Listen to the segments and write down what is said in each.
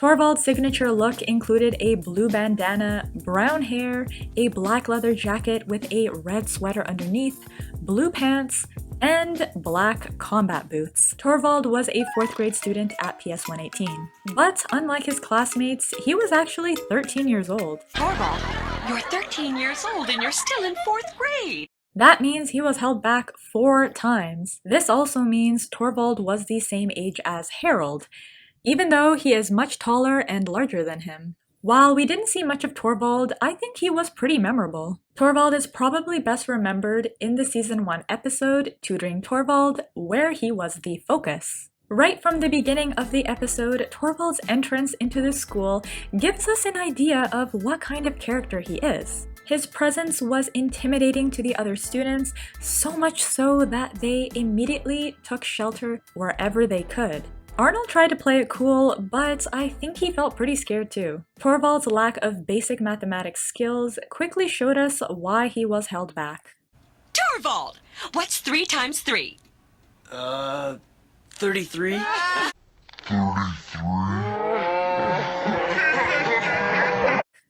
Torvald's signature look included a blue bandana, brown hair, a black leather jacket with a red sweater underneath, blue pants, and black combat boots. Torvald was a 4th grade student at PS 118. But unlike his classmates, he was actually 13 years old. Torvald, you're 13 years old and you're still in 4th grade. That means he was held back 4 times. This also means Torvald was the same age as Harold, even though he is much taller and larger than him. While we didn't see much of Torvald, I think he was pretty memorable. Torvald is probably best remembered in the Season 1 episode, Tutoring Torvald, where he was the focus. Right from the beginning of the episode, Torvald's entrance into the school gives us an idea of what kind of character he is. His presence was intimidating to the other students, so much so that they immediately took shelter wherever they could. Arnold tried to play it cool, but I think he felt pretty scared too. Torvald's lack of basic mathematics skills quickly showed us why he was held back. Torvald, what's 3 times 3? 33?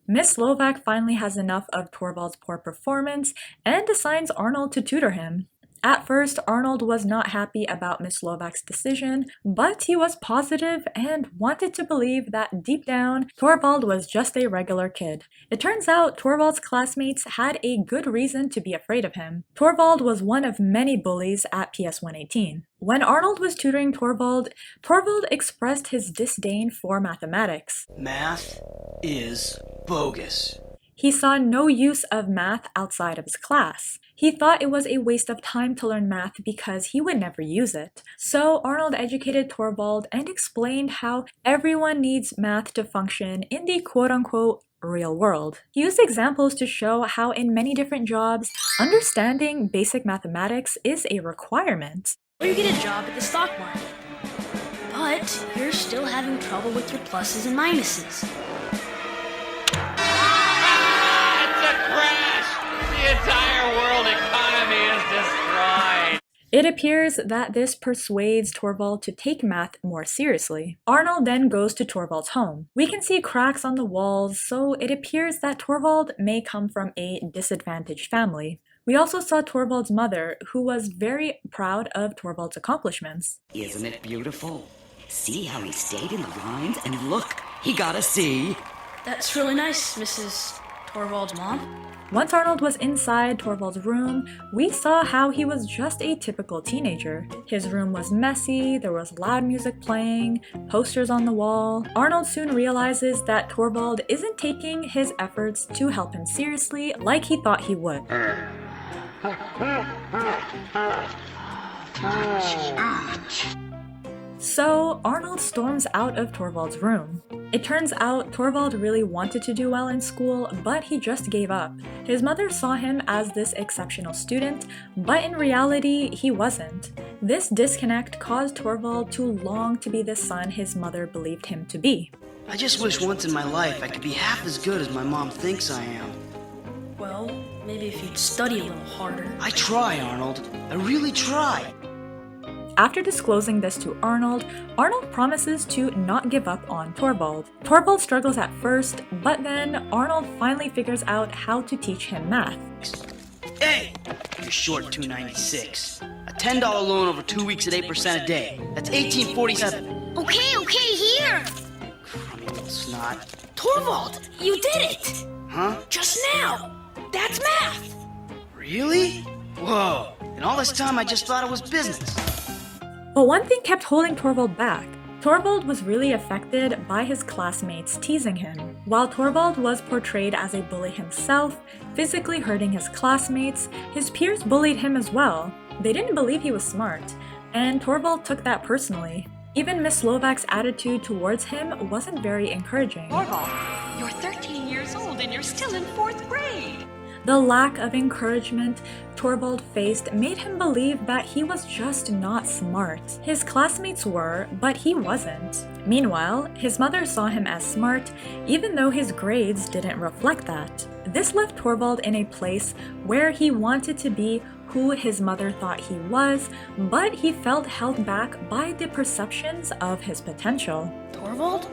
Miss Slovak finally has enough of Torvald's poor performance and assigns Arnold to tutor him. At first, Arnold was not happy about Miss Slovak's decision, but he was positive and wanted to believe that deep down, Torvald was just a regular kid. It turns out Torvald's classmates had a good reason to be afraid of him. Torvald was one of many bullies at PS 118. When Arnold was tutoring Torvald, Torvald expressed his disdain for mathematics. Math is bogus. He saw no use of math outside of his class. He thought it was a waste of time to learn math because he would never use it. So Arnold educated Torvald and explained how everyone needs math to function in the quote-unquote real world. He used examples to show how in many different jobs, understanding basic mathematics is a requirement. Or you get a job at the stock market, but you're still having trouble with your pluses and minuses. The entire world economy is destroyed. It appears that this persuades Torvald to take math more seriously. Arnold then goes to Torvald's home. We can see cracks on the walls, so it appears that Torvald may come from a disadvantaged family. We also saw Torvald's mother, who was very proud of Torvald's accomplishments. Isn't it beautiful? See how he stayed in the lines? And look, he got a C. That's really nice, Mrs. Torvald's mom. Once Arnold was inside Torvald's room, we saw how he was just a typical teenager. His room was messy, there was loud music playing, posters on the wall. Arnold soon realizes that Torvald isn't taking his efforts to help him seriously like he thought he would. So Arnold storms out of Torvald's room. It turns out Torvald really wanted to do well in school, but he just gave up. His mother saw him as this exceptional student, but in reality, he wasn't. This disconnect caused Torvald to long to be the son his mother believed him to be. I just wish once in my life I could be half as good as my mom thinks I am. Well, maybe if you'd study a little harder. I try, Arnold. I really try. After disclosing this to Arnold, Arnold promises to not give up on Torvald. Torvald struggles at first, but then Arnold finally figures out how to teach him math. Hey! You're short $2.96. A $10 loan over 2 weeks at 8% a day. That's $18.47. Okay, here! Crummy little snot. Torvald, you did it! Huh? Just now! That's math! Really? Whoa. And all this time I just thought it was business. But one thing kept holding Torvald back. Torvald was really affected by his classmates teasing him. While Torvald was portrayed as a bully himself, physically hurting his classmates, his peers bullied him as well. They didn't believe he was smart, and Torvald took that personally. Even Miss Slovak's attitude towards him wasn't very encouraging. Torvald, you're 13 years old and you're still in 4th grade. The lack of encouragement Torvald faced made him believe that he was just not smart. His classmates were, but he wasn't. Meanwhile, his mother saw him as smart, even though his grades didn't reflect that. This left Torvald in a place where he wanted to be who his mother thought he was, but he felt held back by the perceptions of his potential. Torvald?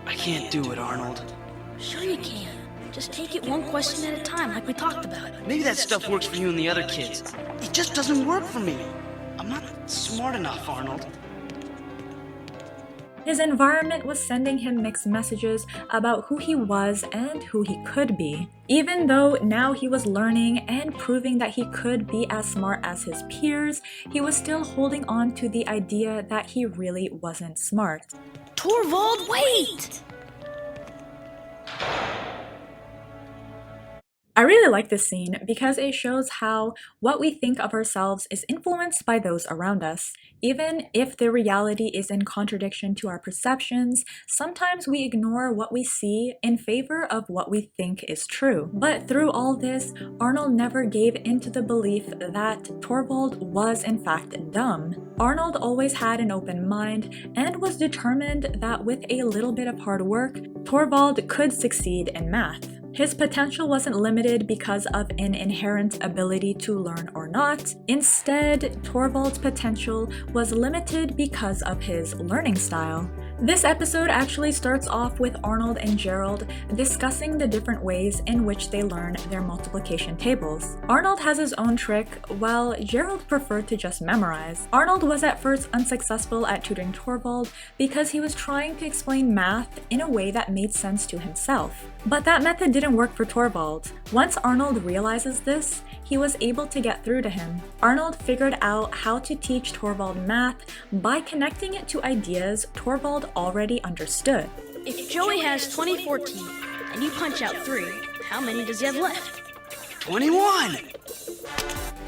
I can't do it, Arnold. Sure you can. Just take it one question at a time like we talked about. Maybe that stuff works for you and the other kids. It just doesn't work for me. I'm not smart enough, Arnold. His environment was sending him mixed messages about who he was and who he could be. Even though now he was learning and proving that he could be as smart as his peers, he was still holding on to the idea that he really wasn't smart. Torvald, wait! I really like this scene because it shows how what we think of ourselves is influenced by those around us. Even if the reality is in contradiction to our perceptions, sometimes we ignore what we see in favor of what we think is true. But through all this, Arnold never gave into the belief that Torvald was in fact dumb. Arnold always had an open mind and was determined that with a little bit of hard work, Torvald could succeed in math. His potential wasn't limited because of an inherent ability to learn or not. Instead, Torvald's potential was limited because of his learning style. This episode actually starts off with Arnold and Gerald discussing the different ways in which they learn their multiplication tables. Arnold has his own trick, while Gerald preferred to just memorize. Arnold was at first unsuccessful at tutoring Torvald because he was trying to explain math in a way that made sense to himself. But that method didn't work for Torvald. Once Arnold realizes this, he was able to get through to him. Arnold figured out how to teach Torvald math by connecting it to ideas Torvald already understood. If Joey has 24 teeth and you punch out 3, how many does he have left? 21!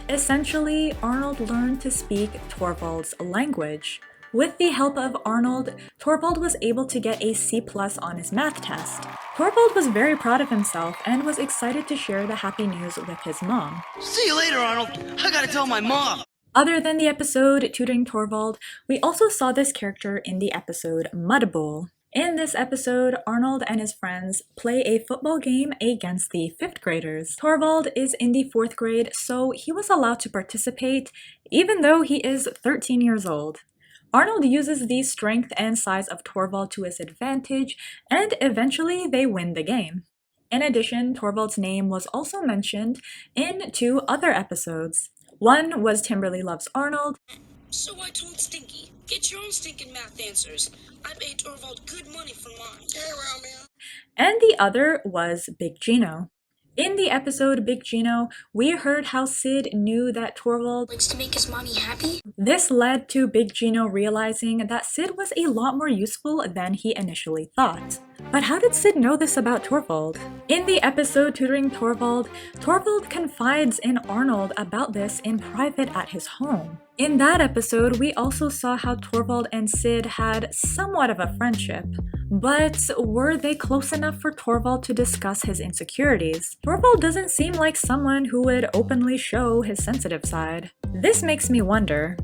Essentially, Arnold learned to speak Torvald's language. With the help of Arnold, Torvald was able to get a C+ on his math test. Torvald was very proud of himself and was excited to share the happy news with his mom. See you later, Arnold. I gotta tell my mom. Other than the episode Tutoring Torvald, we also saw this character in the episode Mud Bowl. In this episode, Arnold and his friends play a football game against the 5th graders. Torvald is in the 4th grade, so he was allowed to participate, even though he is 13 years old. Arnold uses the strength and size of Torvald to his advantage, and eventually they win the game. In addition, Torvald's name was also mentioned in 2 other episodes. One was Timberly Loves Arnold, So I told Stinky, get your own stinking math answers. I paid Torvald good money for mine. Hey, around, man. and the other was Big Gino. In the episode Big Gino, we heard how Sid knew that Torvald Likes to make his mommy happy? This led to Big Gino realizing that Sid was a lot more useful than he initially thought. But how did Sid know this about Torvald? In the episode Tutoring Torvald, Torvald confides in Arnold about this in private at his home. In that episode, we also saw how Torvald and Sid had somewhat of a friendship. But were they close enough for Torvald to discuss his insecurities? Torvald doesn't seem like someone who would openly show his sensitive side. This makes me wonder,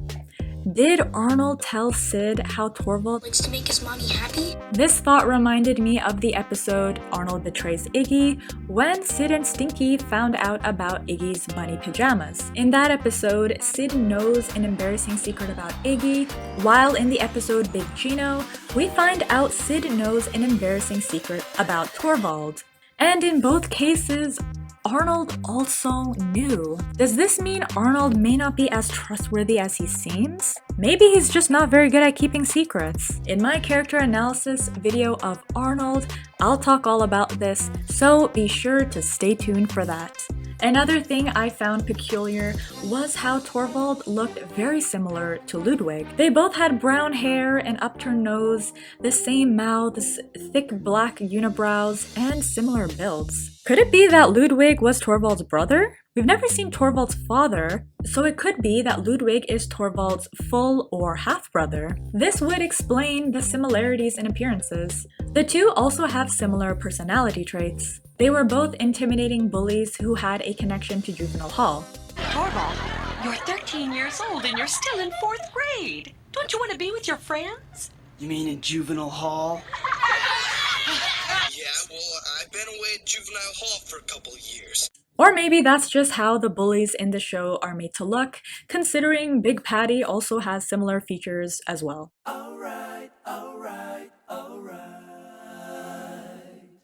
did Arnold tell Sid how Torvald Likes to make his mommy happy? This thought reminded me of the episode Arnold Betrays Iggy, when Sid and Stinky found out about Iggy's bunny pajamas. In that episode, Sid knows an embarrassing secret about Iggy, while in the episode Big Gino, we find out Sid knows an embarrassing secret about Torvald. And in both cases, Arnold also knew. Does this mean Arnold may not be as trustworthy as he seems? Maybe he's just not very good at keeping secrets. In my character analysis video of Arnold, I'll talk all about this, so be sure to stay tuned for that. Another thing I found peculiar was how Torvald looked very similar to Ludwig. They both had brown hair, an upturned nose, the same mouths, thick black unibrows, and similar builds. Could it be that Ludwig was Torvald's brother? We've never seen Torvald's father, so it could be that Ludwig is Torvald's full or half-brother. This would explain the similarities in appearances. The two also have similar personality traits. They were both intimidating bullies who had a connection to juvenile hall. Torvald, you're 13 years old and you're still in 4th grade. Don't you want to be with your friends? You mean in juvenile hall? Yeah, well, I've been away at juvenile hall for a couple of years. Or maybe that's just how the bullies in the show are made to look, considering Big Patty also has similar features as well. Alright.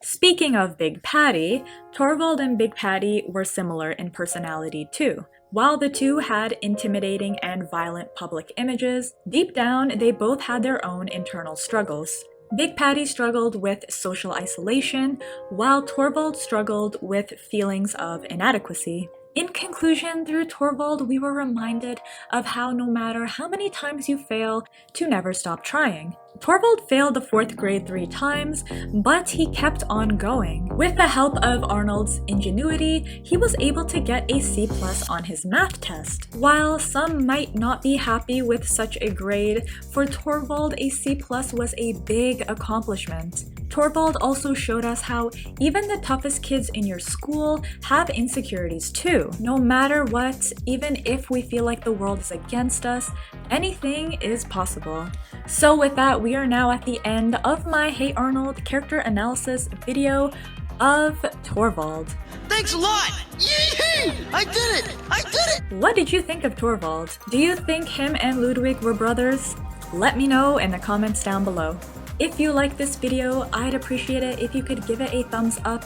Speaking of Big Patty, Torvald and Big Patty were similar in personality too. While the two had intimidating and violent public images, deep down they both had their own internal struggles. Big Patty struggled with social isolation, while Torvald struggled with feelings of inadequacy. In conclusion, through Torvald, we were reminded of how no matter how many times you fail, to never stop trying. Torvald failed the 4th grade 3 times, but he kept on going. With the help of Arnold's ingenuity, he was able to get a C+ on his math test. While some might not be happy with such a grade, for Torvald a C+ was a big accomplishment. Torvald also showed us how even the toughest kids in your school have insecurities too. No matter what, even if we feel like the world is against us, anything is possible. So with that, we are now at the end of my Hey Arnold character analysis video of Torvald. Thanks a lot! Yee-hoo! I did it! I did it! What did you think of Torvald? Do you think him and Ludwig were brothers? Let me know in the comments down below. If you like this video, I'd appreciate it if you could give it a thumbs up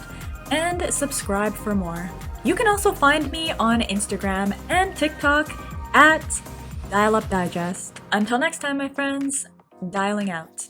and subscribe for more. You can also find me on Instagram and TikTok at dialupdigest. Until next time, my friends, dialing out.